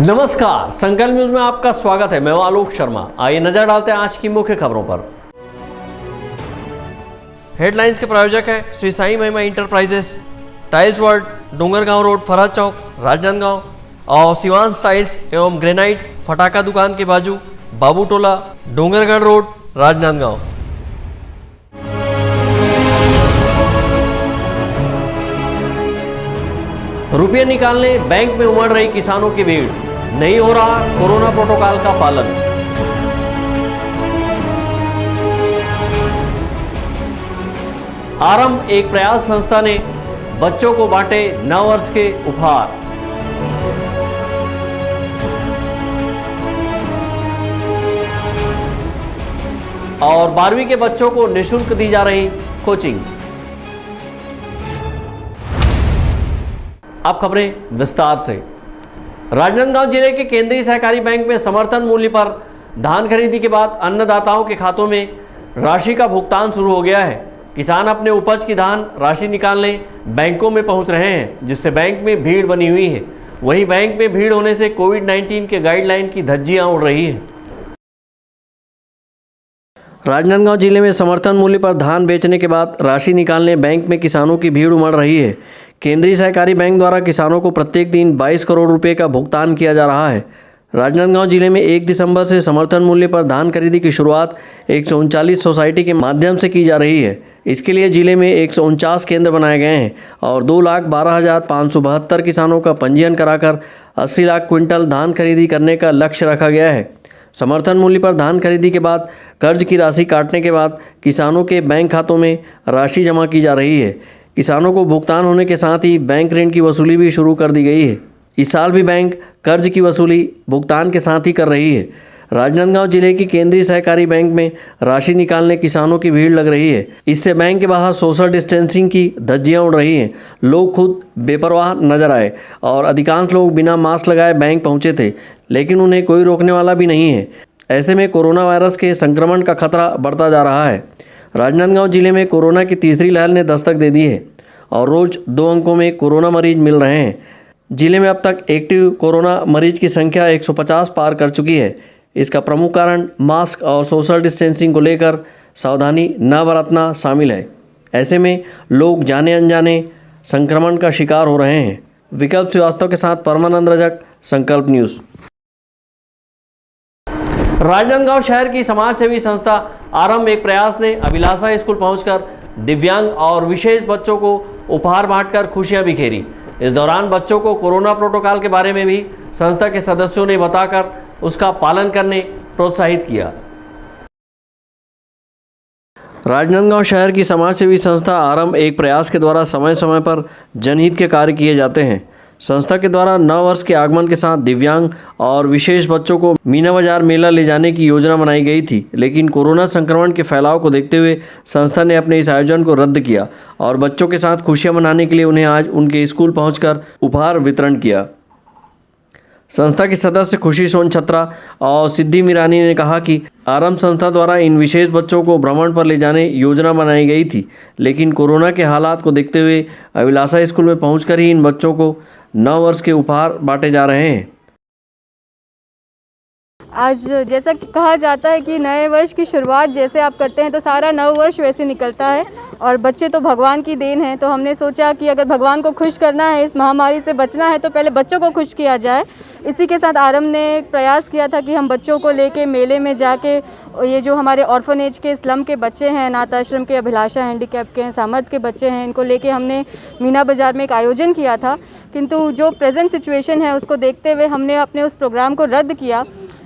नमस्कार, संकल्प न्यूज में आपका स्वागत है। मैं हूं आलोक शर्मा। आइए नजर डालते हैं आज की मुख्य खबरों पर। हेडलाइंस के प्रायोजक है Shri Sai Mahima enterprises, tiles world, Dongargaon road, Farhad Chowk, Rajnandgaon और सिवान टाइल्स एवं ग्रेनाइट, फटाका दुकान के बाजू, बाबू टोला, डोंगरगढ़ रोड, राजनांदगांव। रुपये निकालने बैंक में उमड़ रही किसानों की भीड़, नहीं हो रहा कोरोना प्रोटोकॉल का पालन। आरंभ एक प्रयास संस्था ने बच्चों को बांटे 9 वर्ष के उपहार। और 12वीं के बच्चों को निःशुल्क दी जा रही कोचिंग। अब खबरें विस्तार से। राजनांदगांव जिले के केंद्रीय सहकारी बैंक में समर्थन मूल्य पर धान खरीदी के बाद अन्नदाताओं के खातों में राशि का भुगतान शुरू हो गया है। किसान अपने उपज की धान राशि निकालने बैंकों में पहुंच रहे हैं, जिससे बैंक में भीड़ बनी हुई है। वहीं बैंक में भीड़ होने से कोविड-19 के गाइडलाइन की धज्जियां उड़ रही है। राजनांदगांव जिले में समर्थन मूल्य पर धान बेचने के बाद राशि निकालने बैंक में किसानों की भीड़ उमड़ रही है। केंद्रीय सहकारी बैंक द्वारा किसानों को प्रत्येक दिन 22 करोड़ रुपए का भुगतान किया जा रहा है। राजनांदगांव जिले में 1 दिसंबर से समर्थन मूल्य पर धान खरीदी की शुरुआत 139 सोसाइटी के माध्यम से की जा रही है। इसके लिए जिले में 149 केंद्र बनाए गए हैं और 2,12,572 किसानों का पंजीयन कराकर 80 लाख क्विंटल धान खरीदी करने का लक्ष्य रखा गया है। समर्थन मूल्य पर धान खरीदी के बाद कर्ज की राशि काटने के बाद किसानों के बैंक खातों में राशि जमा की जा रही है। किसानों को भुगतान होने के साथ ही बैंक ऋण की वसूली भी शुरू कर दी गई है। इस साल भी बैंक कर्ज की वसूली भुगतान के साथ ही कर रही है। राजनांदगांव जिले की केंद्रीय सहकारी बैंक में राशि निकालने किसानों की भीड़ लग रही है। इससे बैंक के बाहर सोशल डिस्टेंसिंग की धज्जियां उड़ रही हैं। लोग खुद बेपरवाह नजर आए और अधिकांश लोग बिना मास्क लगाए बैंक पहुंचे थे, लेकिन उन्हें कोई रोकने वाला भी नहीं है। ऐसे में कोरोना वायरस के संक्रमण का खतरा बढ़ता जा रहा है। राजनांदगांव जिले में कोरोना की तीसरी लहर ने दस्तक दे दी है और रोज 2 अंकों में कोरोना मरीज मिल रहे हैं। जिले में अब तक एक्टिव कोरोना मरीज की संख्या 150 पार कर चुकी है। इसका प्रमुख कारण मास्क और सोशल डिस्टेंसिंग को लेकर सावधानी न बरतना शामिल है। ऐसे में लोग जाने अनजाने संक्रमण का शिकार हो रहे हैं। विकल्प श्रीवास्तव के साथ परमानंद रजक, संकल्प न्यूज़। राजनांदगांव शहर की समाज सेवी संस्था आरंभ एक प्रयास ने अभिलाषा स्कूल पहुंचकर दिव्यांग और विशेष बच्चों को उपहार बांटकर खुशियां बिखेरी। इस दौरान बच्चों को कोरोना प्रोटोकॉल के बारे में भी संस्था के सदस्यों ने बताकर उसका पालन करने प्रोत्साहित किया। राजनांदगांव शहर की समाज सेवी संस्था आरंभ एक प्रयास के द्वारा समय समय पर जनहित के कार्य किए जाते हैं। संस्था के द्वारा 9 वर्ष के आगमन के साथ दिव्यांग और विशेष बच्चों को मीना बाजार मेला ले जाने की योजना बनाई गई थी, लेकिन कोरोना संक्रमण के फैलाव को देखते हुए संस्था ने अपने इस आयोजन को रद्द किया और बच्चों के साथ खुशियां मनाने के लिए उन्हें आज उनके स्कूल पहुंचकर उपहार वितरण किया। संस्था के सदस्य खुशी सोन छत्रा और सिद्धि मीरानी ने कहा कि आरंभ संस्था द्वारा इन विशेष बच्चों को भ्रमण पर ले जाने योजना बनाई गई थी, लेकिन कोरोना के हालात को देखते हुए अभिलाषा स्कूल में पहुंचकर ही इन बच्चों को 9 वर्ष के उपहार बांटे जा रहे हैं। आज जैसा कि कहा जाता है कि नए वर्ष की शुरुआत जैसे आप करते हैं तो सारा नव वर्ष वैसे निकलता है और बच्चे तो भगवान की देन है। तो हमने सोचा कि अगर भगवान को खुश करना है, इस महामारी से बचना है, तो पहले बच्चों को खुश किया जाए। इसी के साथ आरंभ ने एक प्रयास किया था कि हम बच्चों को लेके मेले में जाके ये जो हमारे ऑर्फनेज के स्लम के बच्चे हैं, अनाथ आश्रम के, अभिलाषा हैंडीकैप के हैं, सामर्थ के बच्चे हैं, इनको लेके हमने मीना बाज़ार में एक आयोजन किया था। किंतु जो प्रेजेंट सिचुएशन है उसको देखते हुए हमने अपने उस प्रोग्राम को रद्द किया।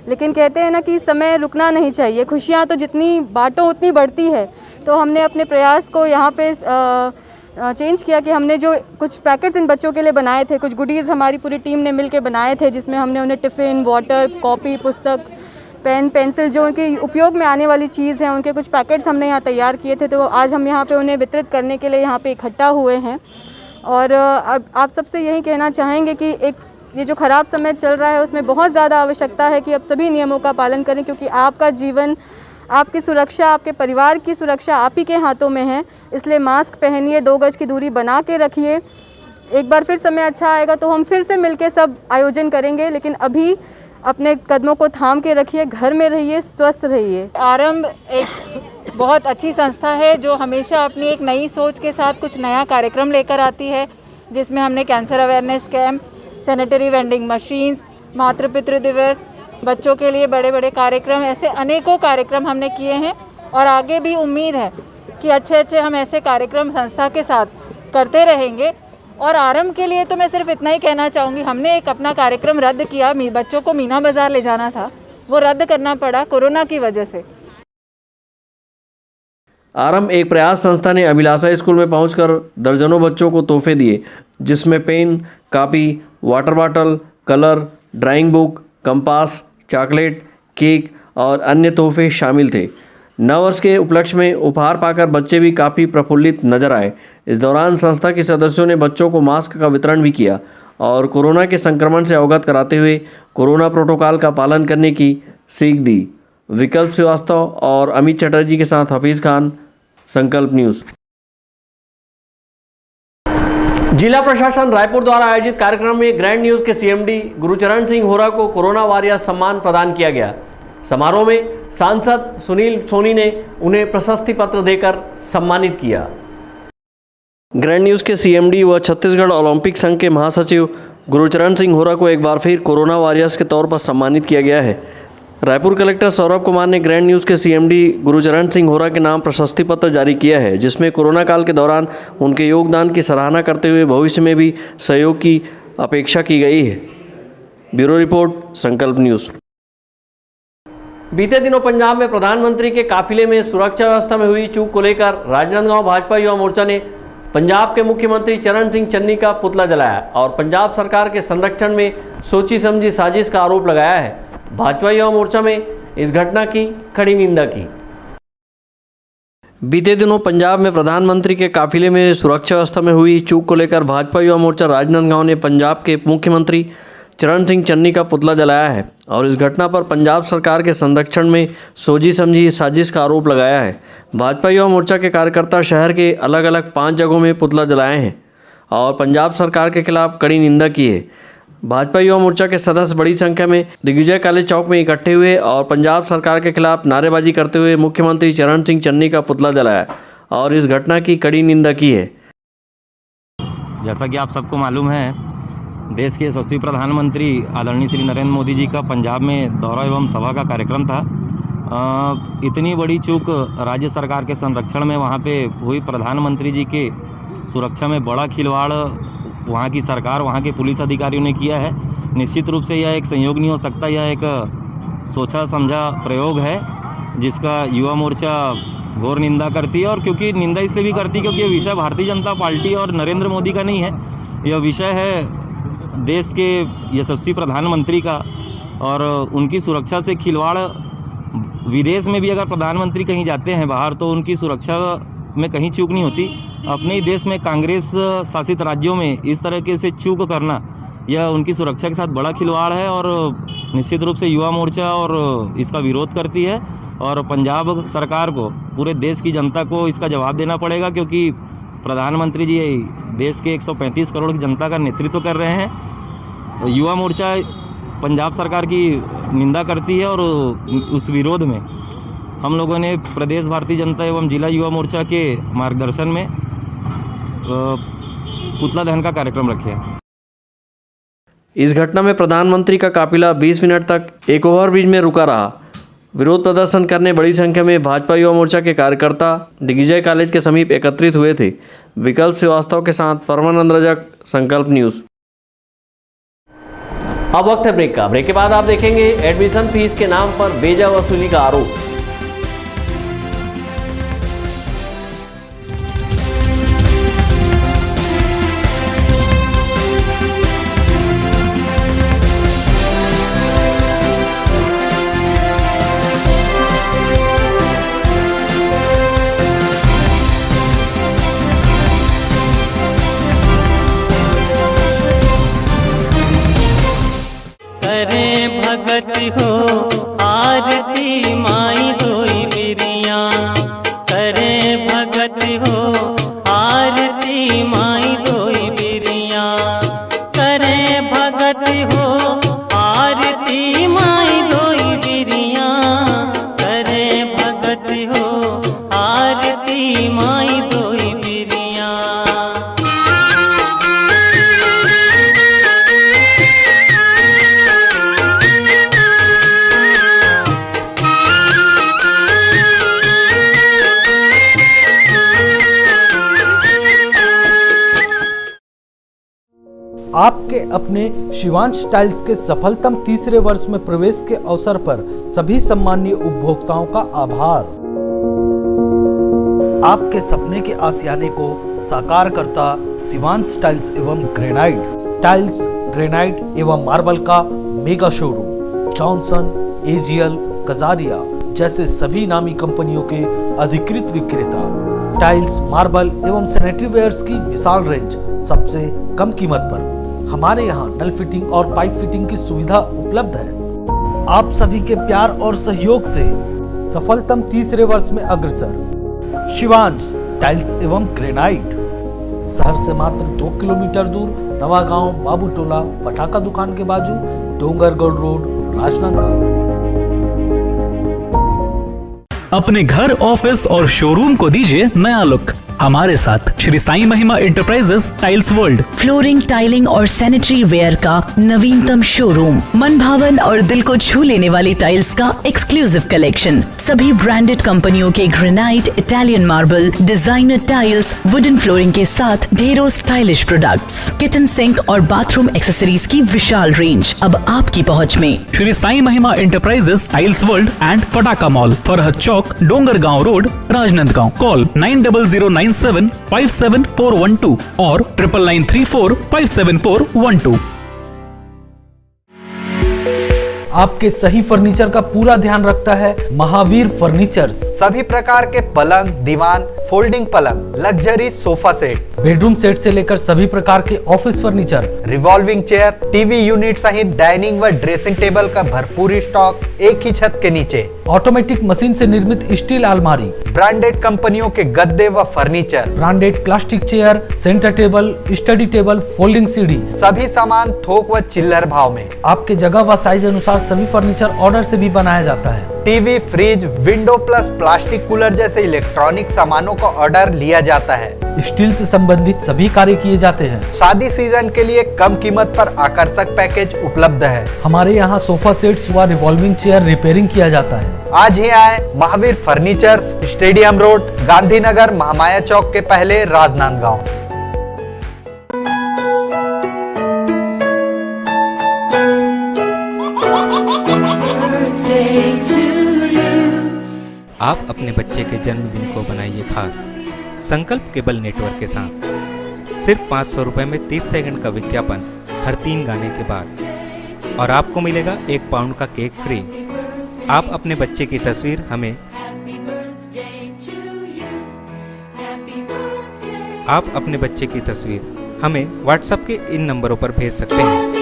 लेकिन कहते हैं ना कि समय रुकना नहीं चाहिए, खुशियाँ तो जितनी बांटो उतनी बढ़ती है। तो हमने अपने प्रयास को यहाँ पे चेंज किया कि हमने जो कुछ पैकेट्स इन बच्चों के लिए बनाए थे, कुछ गुडीज़ हमारी पूरी टीम ने मिलके बनाए थे, जिसमें हमने उन्हें टिफ़िन, वाटर, कॉपी, पुस्तक, पेन, पेंसिल, जो उनके उपयोग में आने वाली चीज़ हैं, उनके कुछ पैकेट्स हमने यहाँ तैयार किए थे। तो आज हम यहाँ पे उन्हें वितरित करने के लिए यहाँ पे इकट्ठा हुए हैं। और आप सबसे यही कहना चाहेंगे कि ये जो ख़राब समय चल रहा है उसमें बहुत ज़्यादा आवश्यकता है कि अब सभी नियमों का पालन करें, क्योंकि आपका जीवन, आपकी सुरक्षा, आपके परिवार की सुरक्षा आप ही के हाथों में है। इसलिए मास्क पहनिए, 2 गज की दूरी बना के रखिए, एक बार फिर समय अच्छा आएगा तो हम फिर से मिलके सब आयोजन करेंगे, लेकिन अभी अपने कदमों को थाम के रखिए, घर में रहिए, स्वस्थ रहिए। आरंभ एक बहुत अच्छी संस्था है जो हमेशा अपनी एक नई सोच के साथ कुछ नया कार्यक्रम लेकर आती है, जिसमें हमने cancer awareness camp, sanitary vending machines, मातृ पितृ दिवस, बच्चों के लिए बड़े बड़े कार्यक्रम, ऐसे अनेकों कार्यक्रम हमने किए हैं और आगे भी उम्मीद है कि अच्छे हम ऐसे कार्यक्रम संस्था के साथ करते रहेंगे। और आरंभ के लिए तो मैं सिर्फ इतना ही कहना चाहूँगी, हमने एक अपना कार्यक्रम रद्द किया, बच्चों को मीना बाज़ार ले जाना था, वो रद्द करना पड़ा कोरोना की वजह से। आरंभ एक प्रयास संस्था ने अभिलाषा स्कूल में पहुंचकर दर्जनों बच्चों को तोहफे दिए, जिसमें pen, copy, water bottle, colour, drawing book, compass, chocolate, cake और अन्य तोहफे शामिल थे। नववर्ष के उपलक्ष्य में उपहार पाकर बच्चे भी काफ़ी प्रफुल्लित नजर आए। इस दौरान संस्था के सदस्यों ने बच्चों को मास्क का वितरण भी किया और कोरोना के संक्रमण से अवगत कराते हुए कोरोना प्रोटोकॉल का पालन करने की सीख दी। विकल्प श्रीवास्तव और अमित चटर्जी के साथ हफीज़ खान, संकल्प न्यूज़। जिला प्रशासन रायपुर द्वारा आयोजित कार्यक्रम में ग्रैंड न्यूज़ के सीएमडी गुरुचरण सिंह होरा को कोरोना वॉरियर सम्मान प्रदान किया गया। समारोह में सांसद सुनील सोनी ने उन्हें प्रशस्ति पत्र देकर सम्मानित किया। ग्रैंड न्यूज़ के सीएमडी व छत्तीसगढ़ ओलंपिक संघ के महासचिव गुरुचरण सिंह होरा को एक बार फिर कोरोना वॉरियर्स के तौर पर सम्मानित किया गया है। रायपुर कलेक्टर सौरभ कुमार ने ग्रैंड न्यूज़ के सीएमडी गुरुचरण सिंह होरा के नाम प्रशस्ति पत्र जारी किया है, जिसमें कोरोना काल के दौरान उनके योगदान की सराहना करते हुए भविष्य में भी सहयोग की अपेक्षा की गई है। ब्यूरो रिपोर्ट, संकल्प न्यूज़। बीते दिनों पंजाब में प्रधानमंत्री के काफिले में सुरक्षा व्यवस्था में हुई चूक को लेकर राजनांदगांव भाजपा युवा मोर्चा ने पंजाब के मुख्यमंत्री चरण सिंह चन्नी का पुतला जलाया और पंजाब सरकार के संरक्षण में सोची समझी साजिश का आरोप लगाया है। भाजपा युवा मोर्चा में इस घटना की कड़ी निंदा की। बीते दिनों पंजाब में प्रधानमंत्री के काफिले में सुरक्षा व्यवस्था में हुई चूक को लेकर भाजपा युवा मोर्चा राजनांदगांव ने पंजाब के मुख्यमंत्री चरण सिंह चन्नी का पुतला जलाया है और इस घटना पर पंजाब सरकार के संरक्षण में सोची समझी साजिश का आरोप लगाया है। भाजपा युवा मोर्चा के कार्यकर्ता शहर के अलग अलग 5 जगहों में पुतला जलाए हैं और पंजाब सरकार के खिलाफ कड़ी निंदा की है। भाजपा युवा मोर्चा के सदस्य बड़ी संख्या में दिग्विजय कॉलेज चौक में इकट्ठे हुए और पंजाब सरकार के खिलाफ नारेबाजी करते हुए मुख्यमंत्री चरण सिंह चन्नी का पुतला जलाया और इस घटना की कड़ी निंदा की है। जैसा कि आप सबको मालूम है, देश के यशस्वी प्रधानमंत्री आदरणीय श्री नरेंद्र मोदी जी का पंजाब में दौरा एवं सभा का कार्यक्रम था। इतनी बड़ी चूक राज्य सरकार के संरक्षण में वहाँ पे हुई। प्रधानमंत्री जी के सुरक्षा में बड़ा खिलवाड़ वहाँ की सरकार, वहाँ के पुलिस अधिकारियों ने किया है। निश्चित रूप से यह एक संयोग नहीं हो सकता, यह एक सोचा समझा प्रयोग है जिसका युवा मोर्चा घोर निंदा करती है। और क्योंकि निंदा इसलिए भी करती है क्योंकि यह विषय भारतीय जनता पार्टी और नरेंद्र मोदी का नहीं है, यह विषय है देश के यशस्वी प्रधानमंत्री का। और उनकी सुरक्षा से खिलवाड़, विदेश में भी अगर प्रधानमंत्री कहीं जाते हैं बाहर तो उनकी सुरक्षा में कहीं चूक नहीं होती। अपने ही देश में कांग्रेस शासित राज्यों में इस तरह से चूक करना, यह उनकी सुरक्षा के साथ बड़ा खिलवाड़ है और निश्चित रूप से युवा मोर्चा और इसका विरोध करती है। और पंजाब सरकार को, पूरे देश की जनता को इसका जवाब देना पड़ेगा, क्योंकि प्रधानमंत्री जी देश के 135 करोड़ की जनता का नेतृत्व कर रहे हैं। युवा मोर्चा पंजाब सरकार की निंदा करती है और उस विरोध में हम लोगों ने प्रदेश भारतीय जनता एवं जिला युवा मोर्चा के मार्गदर्शन में पुतला दहन का कार्यक्रम रखे हैं। इस घटना में प्रधानमंत्री का काफिला 20 मिनट तक एक ओवरब्रिज में रुका रहा। विरोध प्रदर्शन करने बड़ी संख्या में भाजपा युवा मोर्चा के कार्यकर्ता दिग्विजय कॉलेज के समीप एकत्रित हुए थे। विकल्प श्रीवास्तव के साथ परमानंद रजक, संकल्प न्यूज़। अब वक्त है ब्रेक का। ब्रेक के बाद आप देखेंगे एडमिशन फीस के नाम पर बेजा वसूली का आरोप। भगत हो आरती माई आपके अपने शिवांश टाइल्स के सफलतम तीसरे वर्ष में प्रवेश के अवसर पर सभी सम्मानीय उपभोक्ताओं का आभार। आपके सपने के आशियाने को साकार करता शिवांश टाइल्स एवं ग्रेनाइट टाइल्स, ग्रेनाइट एवं मार्बल का mega showroom Johnson, AGL, Kajaria जैसे सभी नामी कंपनियों के अधिकृत विक्रेता। टाइल्स, मार्बल एवं सैनिटरी वेयर्स की विशाल रेंज सबसे कम कीमत पर। हमारे यहाँ नल फिटिंग और पाइप फिटिंग की सुविधा उपलब्ध है। आप सभी के प्यार और सहयोग से सफलतम तीसरे वर्ष में अग्रसर शिवांश टाइल्स एवं ग्रेनाइट, शहर से मात्र 2 किलोमीटर दूर, नवागांव बाबू टोला फटाका दुकान के बाजू, डोंगरगढ़ रोड, राजनांदगांव। अपने घर, ऑफिस और शोरूम को दीजिए नया लुक हमारे साथ Shri Sai Mahima enterprises tiles world. Flooring, tiling और सैनिटरी वेयर का नवीनतम शोरूम, मन भावन और दिल को छू लेने वाली टाइल्स का एक्सक्लूसिव कलेक्शन, सभी ब्रांडेड कंपनियों के granite, Italian marble, designer tiles, wooden flooring के साथ ढेरों स्टाइलिश प्रोडक्ट्स, किचन सिंक और बाथरूम एक्सेसरीज की विशाल रेंज अब आपकी पहुंच में। Shri Sai Mahima enterprises tiles world and पटाका mall, Farhad Chowk, Dongargaon road, Rajnandgaon. Call 9009757412 और 9994574412। आपके सही फर्नीचर का पूरा ध्यान रखता है महावीर फर्नीचर्स। सभी प्रकार के पलंग, दीवान, फोल्डिंग पलंग, luxury sofa set, bedroom set से लेकर सभी प्रकार के office furniture, revolving chair, TV unit सहित डाइनिंग व ड्रेसिंग टेबल का भरपूर स्टॉक एक ही छत के नीचे। ऑटोमेटिक मशीन से निर्मित स्टील अलमारी, ब्रांडेड कंपनियों के गद्दे व furniture, branded plastic chair, centre table, study table, folding सीढ़ी, सभी सामान थोक व चिल्लर भाव में। आपके जगह व साइज अनुसार सभी फर्नीचर ऑर्डर से भी बनाया जाता है। TV, fridge, window plus plastic cooler जैसे इलेक्ट्रॉनिक सामानों का ऑर्डर लिया जाता है। स्टील से संबंधित सभी कार्य किए जाते हैं। शादी सीजन के लिए कम कीमत पर आकर्षक पैकेज उपलब्ध है। हमारे यहाँ सोफा सेट्स व रिवॉल्विंग चेयर रिपेयरिंग किया जाता है। आज ही आए Mahavir furnitures, stadium road, Gandhinagar, Mahamaya Chowk के पहले, राजनांदगांव। आप अपने बच्चे के जन्मदिन को बनाइए खास संकल्प केबल नेटवर्क के साथ। सिर्फ 500 रुपये में 30 सेकंड का विज्ञापन हर 3 गाने के बाद, और आपको मिलेगा 1 पाउंड का केक फ्री। आप अपने बच्चे की तस्वीर हमें व्हाट्सएप के इन नंबरों पर भेज सकते हैं।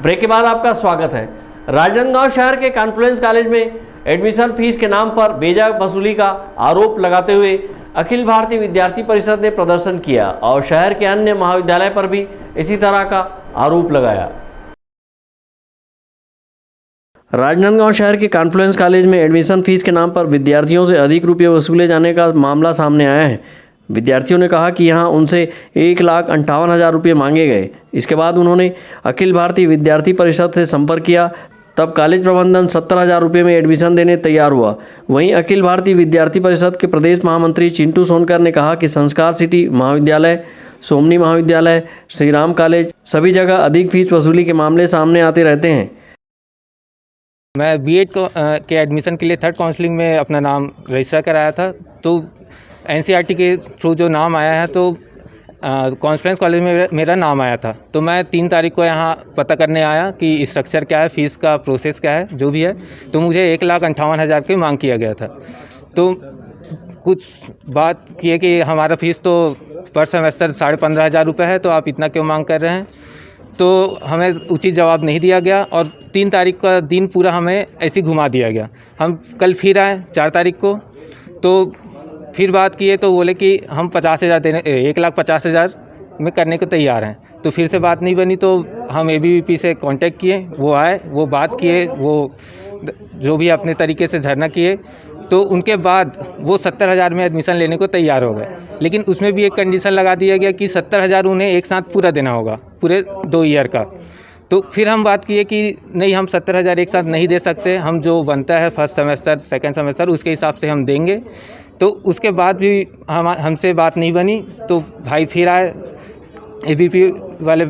ब्रेक के बाद आपका स्वागत है। राजनांदगांव शहर के कॉन्फ्लुएंस कॉलेज में एडमिशन फीस के नाम पर बेजा वसूली का आरोप लगाते हुए अखिल भारतीय विद्यार्थी परिषद ने प्रदर्शन किया और शहर के अन्य महाविद्यालय पर भी इसी तरह का आरोप लगाया। राजनांदगांव शहर के कॉन्फ्लुएंस कॉलेज में एडमिशन फीस के नाम पर विद्यार्थियों से अधिक रुपये वसूले जाने का मामला सामने आया है। विद्यार्थियों ने कहा कि यहां उनसे 1,58,000 रुपये मांगे गए। इसके बाद उन्होंने अखिल भारतीय विद्यार्थी परिषद से संपर्क किया, तब कॉलेज प्रबंधन 70,000 रुपये में एडमिशन देने तैयार हुआ। वहीं अखिल भारतीय विद्यार्थी परिषद के प्रदेश महामंत्री चिंटू सोनकर ने कहा कि संस्कार सिटी महाविद्यालय, सोमनी महाविद्यालय, श्री राम कॉलेज सभी जगह अधिक फीस वसूली के मामले सामने आते रहते हैं। मैं बीएड के एडमिशन के लिए थर्ड काउंसलिंग में अपना नाम रजिस्टर कराया था, तो एनसीईआरटी के थ्रू जो नाम आया है तो कॉन्फ्रेंस कॉलेज में मेरा नाम आया था। तो मैं 3 तारीख को यहाँ पता करने आया कि स्ट्रक्चर क्या है, फ़ीस का प्रोसेस क्या है, जो भी है। तो मुझे 1,58,000 की मांग किया गया था। तो कुछ बात की है कि हमारा फ़ीस तो पर सेमेस्टर 15,500 रुपये है, तो आप इतना क्यों मांग कर रहे हैं। तो हमें उचित जवाब नहीं दिया गया और 3 तारीख का दिन पूरा हमें ऐसे घुमा दिया गया। हम कल फिर आए 4 तारीख को, तो फिर बात किए तो बोले कि हम 50,000 देने 1,50,000 में करने को तैयार हैं। तो फिर से बात नहीं बनी, तो हम ABVP से कांटेक्ट किए, वो आए, वो बात किए, वो जो भी अपने तरीके से धरना किए, तो उनके बाद वो 70,000 में एडमिशन लेने को तैयार हो गए। लेकिन उसमें भी एक कंडीशन लगा दिया गया कि 70,000 उन्हें एक साथ पूरा देना होगा, पूरे 2 ईयर का। तो फिर हम बात किए कि नहीं, हम 70,000 एक साथ नहीं दे सकते, हम जो बनता है फर्स्ट सेमेस्टर सेकंड सेमेस्टर उसके हिसाब से हम देंगे। तो उसके बाद भी हमसे बात नहीं बनी, तो भाई फिर आए, ABVP वाले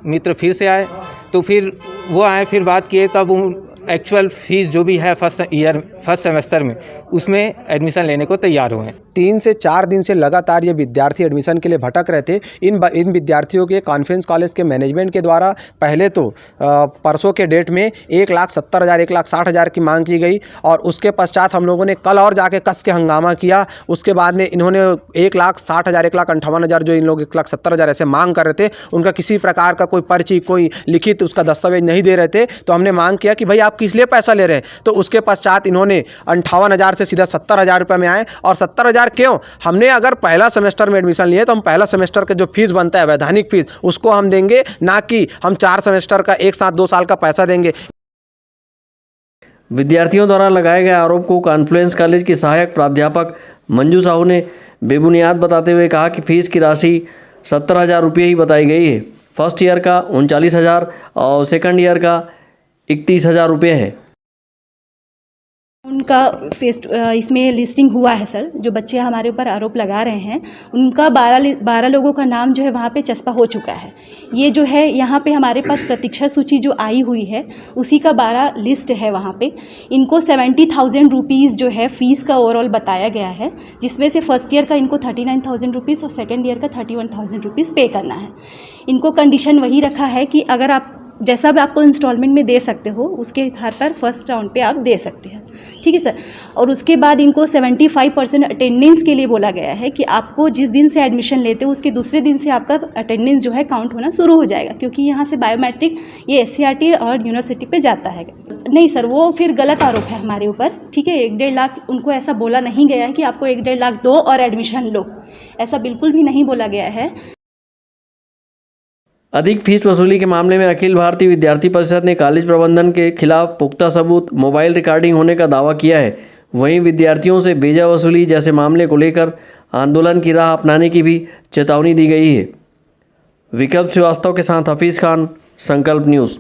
मित्र फिर से आए, तो फिर वो आए, फिर बात किए, तब एक्चुअल फीस जो भी है फर्स्ट सेमेस्टर में उसमें एडमिशन लेने को तैयार हुए हैं। 3 से 4 दिन से लगातार ये विद्यार्थी एडमिशन के लिए भटक रहे थे। इन विद्यार्थियों के कॉन्फ्रेंस कॉलेज के मैनेजमेंट के द्वारा पहले तो परसों के डेट में 1,70,000 1,60,000 की मांग की गई, और उसके पश्चात हम लोगों ने कल और जाके कस के हंगामा किया। उसके बाद में इन्होंने 1,60,000 1,58,000 जो इन लोग 1,70,000 ऐसे मांग कर रहे थे, उनका किसी प्रकार का कोई पर्ची, कोई लिखित उसका दस्तावेज नहीं दे रहे थे। तो हमने मांग किया कि भाई आप किस लिए पैसा ले रहे हैं। तो उसके पश्चात इन्होंने 58,000 से सीधा 70,000 रुपये में आए। और 70,000 क्यों? हमने अगर पहला सेमेस्टर में एडमिशन लिए तो हम पहला सेमेस्टर का जो फीस बनता है वैधानिक फीस उसको हम देंगे, ना कि हम 4 सेमेस्टर का एक साथ 2 साल का पैसा देंगे। विद्यार्थियों द्वारा लगाए गए आरोप को कॉन्फ्लुएंस कॉलेज की सहायक प्राध्यापक मंजू साहू ने बेबुनियाद बताते हुए कहा कि फीस की राशि 70,000 रुपये ही बताई गई है। फर्स्ट ईयर का 39,000 और सेकंड ईयर का 31,000 रुपये है। उनका इसमें लिस्टिंग हुआ है सर, जो बच्चे हमारे ऊपर आरोप लगा रहे हैं उनका 12 लोगों का नाम जो है वहाँ पे चस्पा हो चुका है। ये जो है यहाँ पे हमारे पास प्रतीक्षा सूची जो आई हुई है उसी का 12 लिस्ट है वहाँ पे। इनको 70,000 रुपीज़ जो है फ़ीस का ओवरऑल बताया गया है, जिसमें से फर्स्ट ईयर का इनको 39,000 रुपीज़ और सेकेंड ईयर का 31,000 रुपीज़ पे करना है। इनको कंडीशन वही रखा है कि अगर आप जैसा भी आपको इंस्टॉलमेंट में दे सकते हो उसके आधार पर फर्स्ट राउंड पे आप दे सकते हैं, ठीक है सर। और उसके बाद इनको 75% अटेंडेंस के लिए बोला गया है कि आपको जिस दिन से एडमिशन लेते हो उसके दूसरे दिन से आपका अटेंडेंस जो है काउंट होना शुरू हो जाएगा, क्योंकि यहाँ से बायोमेट्रिक ये SCRT और यूनिवर्सिटी पे जाता है। नहीं सर, वो फिर गलत आरोप है हमारे ऊपर, ठीक है। 1-1.5 लाख उनको ऐसा बोला नहीं गया है कि आपको 1-1.5 लाख दो और एडमिशन लो, ऐसा बिल्कुल भी नहीं बोला गया है। अधिक फीस वसूली के मामले में अखिल भारतीय विद्यार्थी परिषद ने कॉलेज प्रबंधन के खिलाफ पुख्ता सबूत, मोबाइल रिकॉर्डिंग होने का दावा किया है। वहीं विद्यार्थियों से बेजा वसूली जैसे मामले को लेकर आंदोलन की राह अपनाने की भी चेतावनी दी गई है। विकल्प श्रीवास्तव के साथ हफीज़ खान, संकल्प न्यूज़।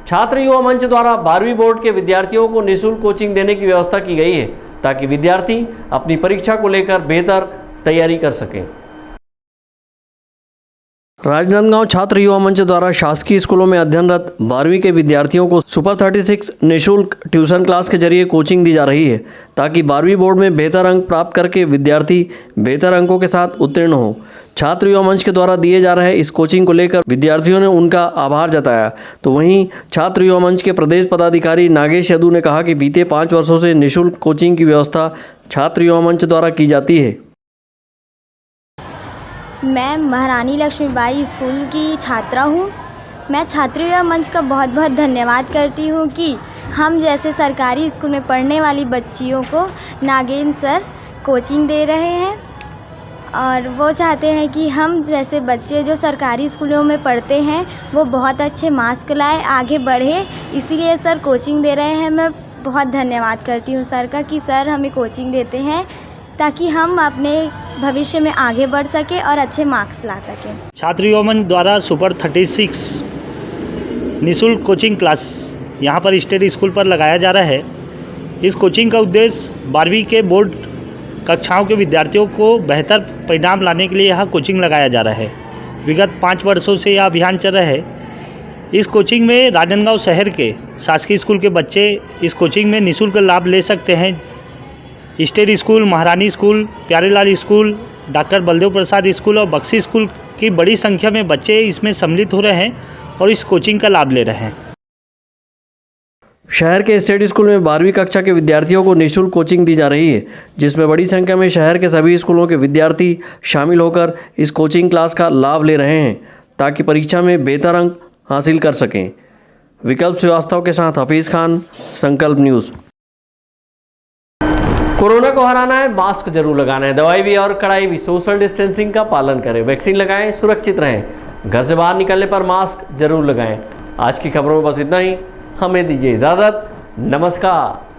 छात्र युवा मंच द्वारा 12वीं बोर्ड के विद्यार्थियों को निःशुल्क कोचिंग देने की व्यवस्था की गई है, ताकि विद्यार्थी अपनी परीक्षा को लेकर बेहतर तैयारी कर सकें। राजनांदगांव छात्र युवा मंच द्वारा शासकीय स्कूलों में अध्ययनरत 12वीं के विद्यार्थियों को सुपर 36 निःशुल्क ट्यूशन क्लास के जरिए कोचिंग दी जा रही है, ताकि 12वीं बोर्ड में बेहतर अंक प्राप्त करके विद्यार्थी बेहतर अंकों के साथ उत्तीर्ण हो। छात्र युवा मंच के द्वारा दिए जा रहे इस कोचिंग को लेकर विद्यार्थियों ने उनका आभार जताया। तो वहीं छात्र युवा मंच के प्रदेश पदाधिकारी नागेश यदू ने कहा कि बीते 5 वर्षों से निःशुल्क कोचिंग की व्यवस्था छात्र युवा मंच द्वारा की जाती है। मैं महारानी लक्ष्मीबाई स्कूल की छात्रा हूँ। मैं छात्र युवा मंच का बहुत बहुत धन्यवाद करती हूँ कि हम जैसे सरकारी स्कूल में पढ़ने वाली बच्चियों को नागेन सर कोचिंग दे रहे हैं, और वो चाहते हैं कि हम जैसे बच्चे जो सरकारी स्कूलों में पढ़ते हैं वो बहुत अच्छे मार्क्स लाए, आगे बढ़े, इसीलिए सर कोचिंग दे रहे हैं। मैं बहुत धन्यवाद करती हूँ सर का कि सर हमें कोचिंग देते हैं ताकि हम अपने भविष्य में आगे बढ़ सके और अच्छे मार्क्स ला सकें। छात्र युवा मंच द्वारा सुपर 36 निःशुल्क कोचिंग क्लास यहाँ पर स्टेट स्कूल पर लगाया जा रहा है। इस कोचिंग का उद्देश्य 12वीं के बोर्ड कक्षाओं के विद्यार्थियों को बेहतर परिणाम लाने के लिए यहाँ कोचिंग लगाया जा रहा है। विगत 5 वर्षों से यह अभियान चल रहा है। इस कोचिंग में राजनांदगांव शहर के शासकीय स्कूल के बच्चे इस कोचिंग में निःशुल्क लाभ ले सकते हैं। State school, Maharani school, Pyarelal school, doctor Baldev Prasad school और बक्सी स्कूल की बड़ी संख्या में बच्चे इसमें सम्मिलित हो रहे हैं और इस कोचिंग का लाभ ले रहे हैं। शहर के स्टेट स्कूल में 12वीं कक्षा के विद्यार्थियों को निःशुल्क कोचिंग दी जा रही है, जिसमें बड़ी संख्या में शहर के सभी स्कूलों के विद्यार्थी शामिल होकर इस कोचिंग क्लास का लाभ ले रहे हैं, ताकि परीक्षा में बेहतर अंक हासिल कर सकें। विकल्प श्रीवास्तव के साथ हफीज़ खान, संकल्प न्यूज़। कोरोना को हराना है, मास्क जरूर लगाना है, दवाई भी और कड़ाई भी, सोशल डिस्टेंसिंग का पालन करें, वैक्सीन लगाएं, सुरक्षित रहें, घर से बाहर निकलने पर मास्क जरूर लगाएं। आज की खबरों में बस इतना ही, हमें दीजिए इजाज़त, नमस्कार।